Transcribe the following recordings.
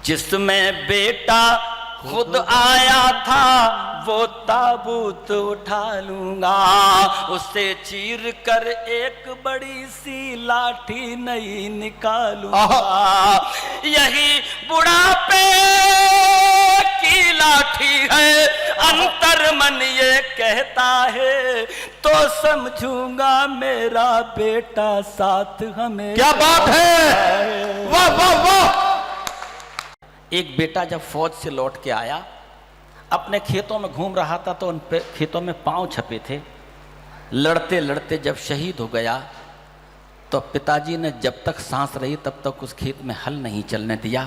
जिसमें बेटा खुद आया था वो ताबूत उठा लूंगा, उसे चीर कर एक बड़ी सी लाठी नई निकालूंगा। यही बुढ़ापे की लाठी है, अंतर मन ये कहता है, तो समझूंगा मेरा बेटा साथ हमें। क्या बात है, वाह वाह वाह। एक बेटा जब फौज से लौट के आया, अपने खेतों में घूम रहा था तो उन खेतों में पांव छपे थे। लड़ते लड़ते जब शहीद हो गया तो पिताजी ने जब तक सांस रही तब तक उस खेत में हल नहीं चलने दिया,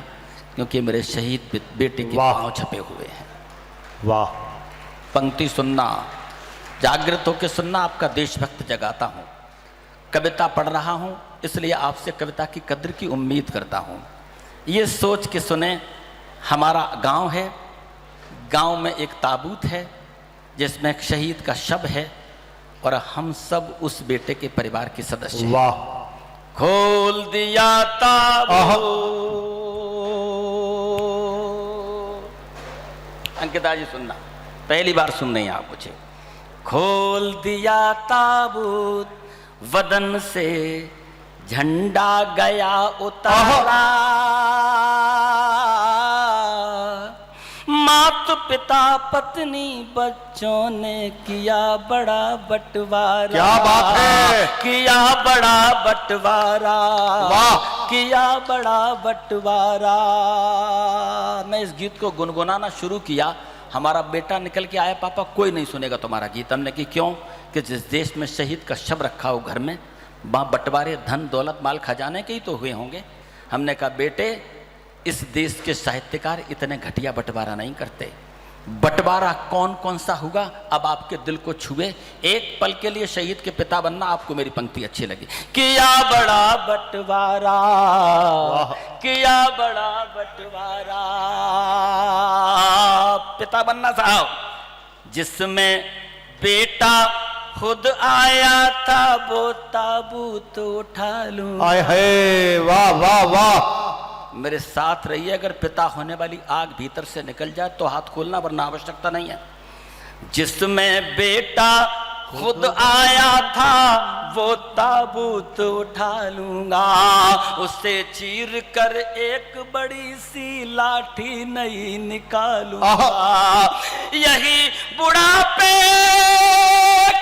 क्योंकि मेरे शहीद बेटे के पांव छपे हुए हैं। वाह। पंक्ति सुनना, जागृत होकर सुनना, आपका देशभक्त जगाता हूँ। कविता पढ़ रहा हूँ इसलिए आपसे कविता की कद्र की उम्मीद करता हूँ। ये सोच के सुने, हमारा गांव है, गांव में एक ताबूत है जिसमें एक शहीद का शव है और हम सब उस बेटे के परिवार के सदस्य हैं। वाह। खोल दिया ताबूत। अंकिता जी सुनना, पहली बार सुन रही हैं आप मुझे। खोल दिया ताबूत, वदन से झंडा गया उतारा, माता पिता पत्नी बच्चों ने किया बड़ा बंटवारा। क्या बात है, किया बड़ा बंटवारा, वाह, किया बड़ा बंटवारा। मैं इस गीत को गुनगुनाना शुरू किया, हमारा बेटा निकल के आया, पापा कोई नहीं सुनेगा तुम्हारा गीत। हमने कि क्यों? कि जिस देश में शहीद का शव रखा हो घर में, वहाँ बंटवारे धन दौलत माल खजाने के ही तो हुए होंगे। हमने कहा बेटे, इस देश के साहित्यकार इतने घटिया बंटवारा नहीं करते। बंटवारा कौन कौन सा होगा अब आपके दिल को छुए। एक पल के लिए शहीद के पिता बनना, आपको मेरी पंक्ति अच्छी लगी। किया बड़ा बंटवारा, किया बड़ा बंटवारा, पिता बनना साहब, जिसमें बेटा खुद आया था वो ताबूत उठा लूं। आए है, वाह वाह वाह। मेरे साथ रहिए, अगर पिता होने वाली आग भीतर से निकल जाए तो हाथ खोलना, वरना आवश्यकता नहीं है। जिसमें बेटा खुद आया था वो ताबूत उठा लूंगा, उसे चीर कर एक बड़ी सी लाठी नई निकालूंगा। यही बुढ़ापे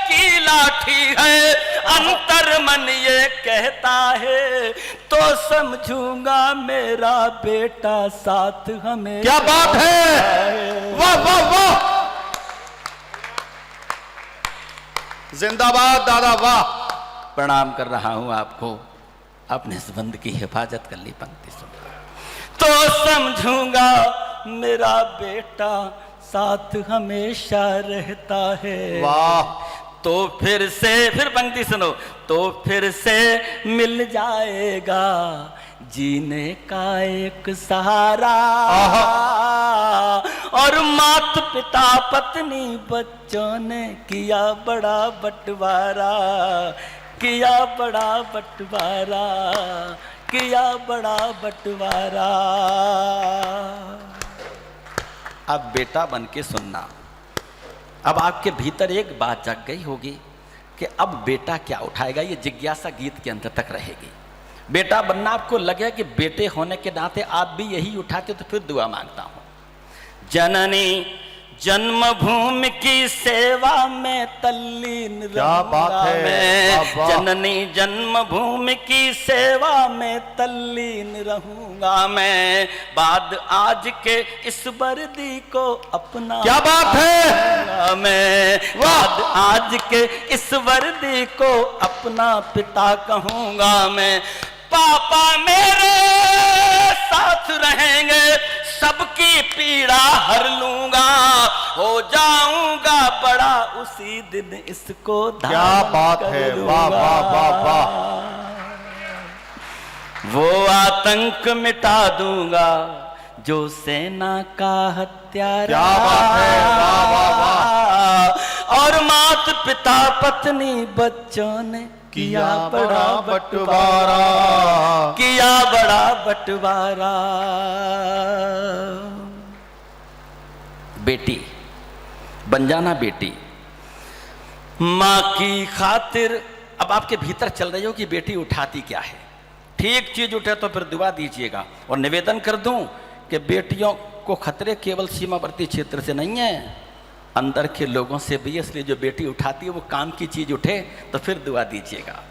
की लाठी है, अंतर मन ये कहता है, तो समझूंगा मेरा बेटा साथ हमें। क्या बात है, वाह वाह वाह। जिंदाबाद दादा, वाह। प्रणाम कर रहा हूं आपको, अपने इस बंद की हिफाजत कर ली। पंक्ति सुन तो समझूंगा मेरा बेटा साथ हमेशा रहता है। वाह। तो फिर पंक्ति सुनो, तो फिर से मिल जाएगा जीने का एक सहारा, और माता पिता पत्नी बच्चों ने किया बड़ा बंटवारा, किया बड़ा बंटवारा, किया बड़ा बंटवारा। अब बेटा बन के सुनना, अब आपके भीतर एक बात जग गई होगी कि अब बेटा क्या उठाएगा। ये जिज्ञासा गीत के अंत तक रहेगी। बेटा बनना आपको लगे कि बेटे होने के नाते आप भी यही उठाते, तो फिर दुआ मांगता हूं। जननी जन्मभूमि की सेवा में तल्लीन रहूंगा मैं, जननी जन्मभूमि की सेवा में तल्लीन रहूंगा मैं, बाद आज के इस वर्दी को अपना। क्या बात है, मैं बाद आज के इस वर्दी को अपना पिता कहूंगा मैं। पापा मेरे साथ रहेंगे, सबकी पीड़ा हर लूंगा, हो जाऊंगा बड़ा उसी दिन इसको धारण। क्या बात है, वाह वाह वाह वाह। वो आतंक मिटा दूंगा जो सेना का हत्यारा। क्या बात है, वाह वाह वाह। और माता पिता पत्नी बच्चों ने किया बड़ा बंटवारा, किया बड़ा बंटवारा। बेटी बन जाना बेटी। माँ की खातिर अब आपके भीतर चल रही हो कि बेटी उठाती क्या है। ठीक चीज उठे तो फिर दुआ दीजिएगा। और निवेदन कर दूं कि बेटियों को खतरे केवल सीमावर्ती क्षेत्र से नहीं है, अंदर के लोगों से भी। इसलिए जो बेटी उठाती है वो काम की चीज उठे तो फिर दुआ दीजिएगा।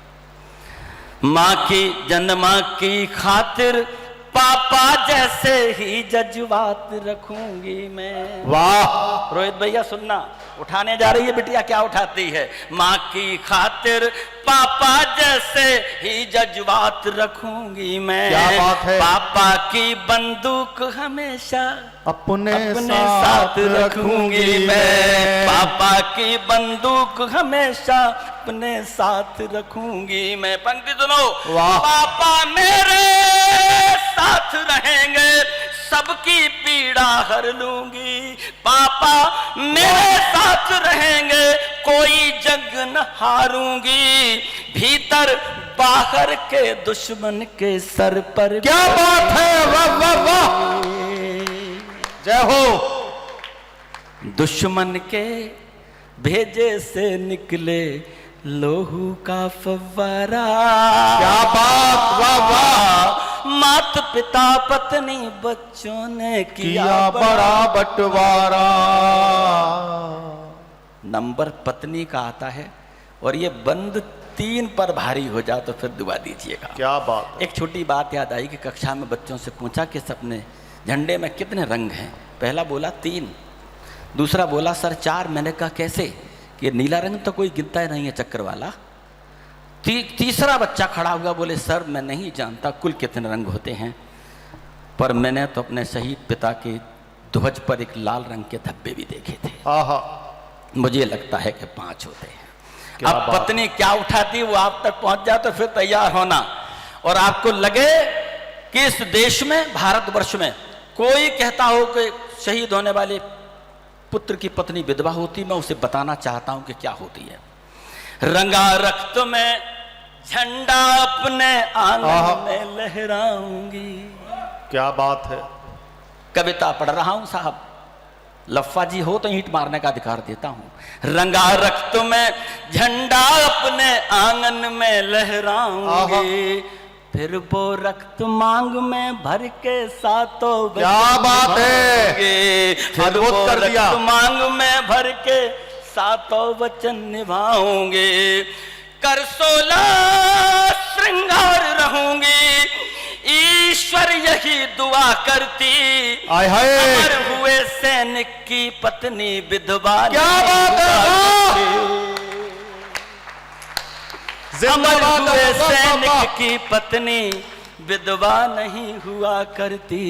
माँ की जन्मा की खातिर पापा जैसे ही जज्बात रखूंगी मैं। वाह रोहित भैया सुनना, उठाने जा रही है बिटिया, क्या उठाती है? माँ की खातिर पापा जैसे ही जज्बात रखूंगी मैं। क्या बात है। पापा की बंदूक हमेशा अपने साथ रखूंगी मैं। पापा की बंदूक हमेशा अपने साथ रखूंगी मैं। पंक्ति सुनो। वाह। पापा मेरे साथ रहेंगे, सबकी पीड़ा हर लूंगी। पापा मेरे साथ रहेंगे, कोई जंग न हारूंगी। भीतर बाहर के दुश्मन के सर पर। क्या बात है, वाह वाह वाह, जय हो। दुश्मन के भेजे से निकले लोहू का फव्वारा। क्या बात, वाह वाह। माता पिता पत्नी बच्चों ने किया बड़ा बंटवारा। नंबर पत्नी का आता है और ये बंद 3 पर भारी हो जाए तो फिर दुआ दीजिएगा। क्या बात। एक छोटी बात याद आई कि कक्षा में बच्चों से पूछा कि अपने झंडे में कितने रंग हैं? पहला बोला 3, दूसरा बोला सर 4। मैंने कहा कैसे? कि नीला रंग तो कोई गिनता ही नहीं है चक्कर वाला। तीसरा बच्चा खड़ा हुआ, बोले सर मैं नहीं जानता कुल कितने रंग होते हैं, पर मैंने तो अपने शहीद पिता के ध्वज पर एक लाल रंग के धब्बे भी देखे थे। आहा, मुझे लगता है कि 5 होते हैं। क्या अब बात। पत्नी क्या उठाती वो आप तक पहुंच जाए तो फिर तैयार होना। और आपको लगे कि इस देश में, भारतवर्ष में कोई कहता हो कि शहीद होने वाले पुत्र की पत्नी विधवा होती, मैं उसे बताना चाहता हूं कि क्या होती है। रंगा रक्त में झंडा अपने आंगन में लहराऊंगी। क्या बात है। कविता पढ़ रहा हूं साहब, लफ्फा जी हो तो ईंट मारने का अधिकार देता हूं। रंगा रक्त में झंडा अपने आंगन में लहराऊंगी, फिर वो रक्त मांग में भर के सातों क्या बात है, फिर अद्भुत वो कर दिया। रक्त मांग में भर के सातों वचन निभाऊंगे। कर 16 श्रृंगार रहूंगी, ईश्वर यही दुआ करती। आय हाय, अमर हुए सैनिक की पत्नी विधवा। क्या बात है। अमर हुए सैनिक की पत्नी विधवा नहीं हुआ करती।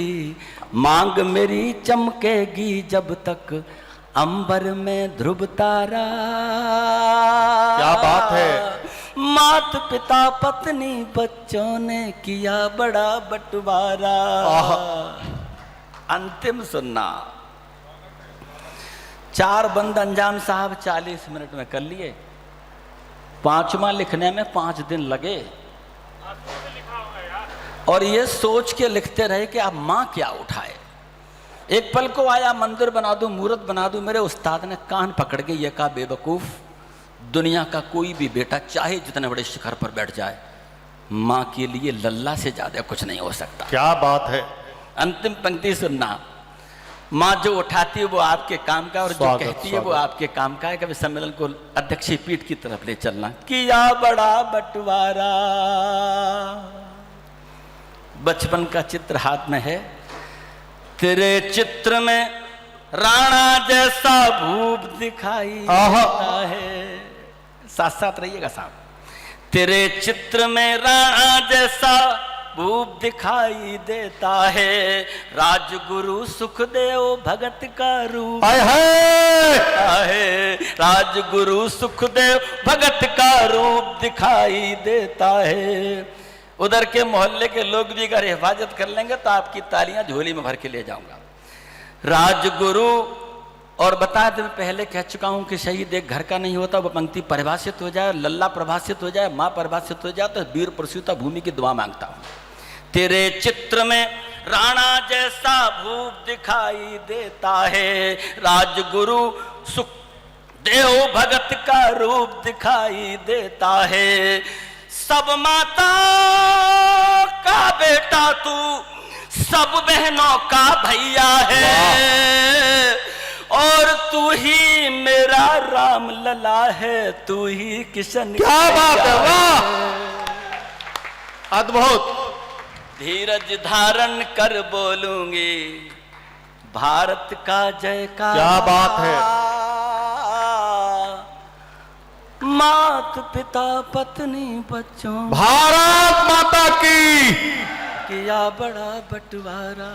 मांग मेरी चमकेगी जब तक अंबर में ध्रुव तारा। क्या बात है। माता पिता पत्नी बच्चों ने किया बड़ा बंटवारा। अंतिम सुनना। 4 बंद अंजाम साहब 40 मिनट में कर लिए, 5वां लिखने में 5 दिन लगे। और ये सोच के लिखते रहे कि अब माँ क्या उठाए। एक पल को आया मंदिर बना दूं, मूर्त बना दूं। मेरे उस्ताद ने कान पकड़ के ये कहा, बेवकूफ, दुनिया का कोई भी बेटा चाहे जितने बड़े शिखर पर बैठ जाए, माँ के लिए लल्ला से ज्यादा कुछ नहीं हो सकता। क्या बात है। अंतिम पंक्ति सुनना। माँ जो उठाती है वो आपके काम का, और जो कहती है वो आपके काम का है। कभी सम्मेलन को अध्यक्षीय पीठ की तरफ ले चलना। किया बड़ा बंटवारा। बचपन का चित्र हाथ में है। तेरे चित्र में राणा जैसा भूप दिखाई देता है। साथ साथ रहिएगा साहब। तेरे चित्र में राणा जैसा भूप दिखाई देता है। राजगुरु सुखदेव भगत का रूप है। राजगुरु सुखदेव भगत का रूप दिखाई देता है। उधर के मोहल्ले के लोग भी अगर हिफाजत कर लेंगे तो आपकी तालियां झोली में भर के ले जाऊंगा। राजगुरु, और बता दें, पहले कह चुका हूं कि शहीद एक घर का नहीं होता। वो पंक्ति परिभाषित हो जाए, लल्ला प्रभाषित हो जाए, माँ परिभाषित हो जाए तो वीर प्रसूता भूमि की दुआ मांगता हूं। तेरे चित्र में राणा जैसा भूप दिखाई देता है, राजगुरु सुखदेव भगत का रूप दिखाई देता है। सब माता का बेटा तू, सब बहनों का भैया है, और तू ही मेरा राम लला है, तू ही किशन। क्या बात है, वाह, अद्भुत। धीरज धारण कर बोलूंगी भारत का जयकार। क्या बात है। मात पिता पत्नी बच्चों, भारत माता की। किया बड़ा बंटवारा।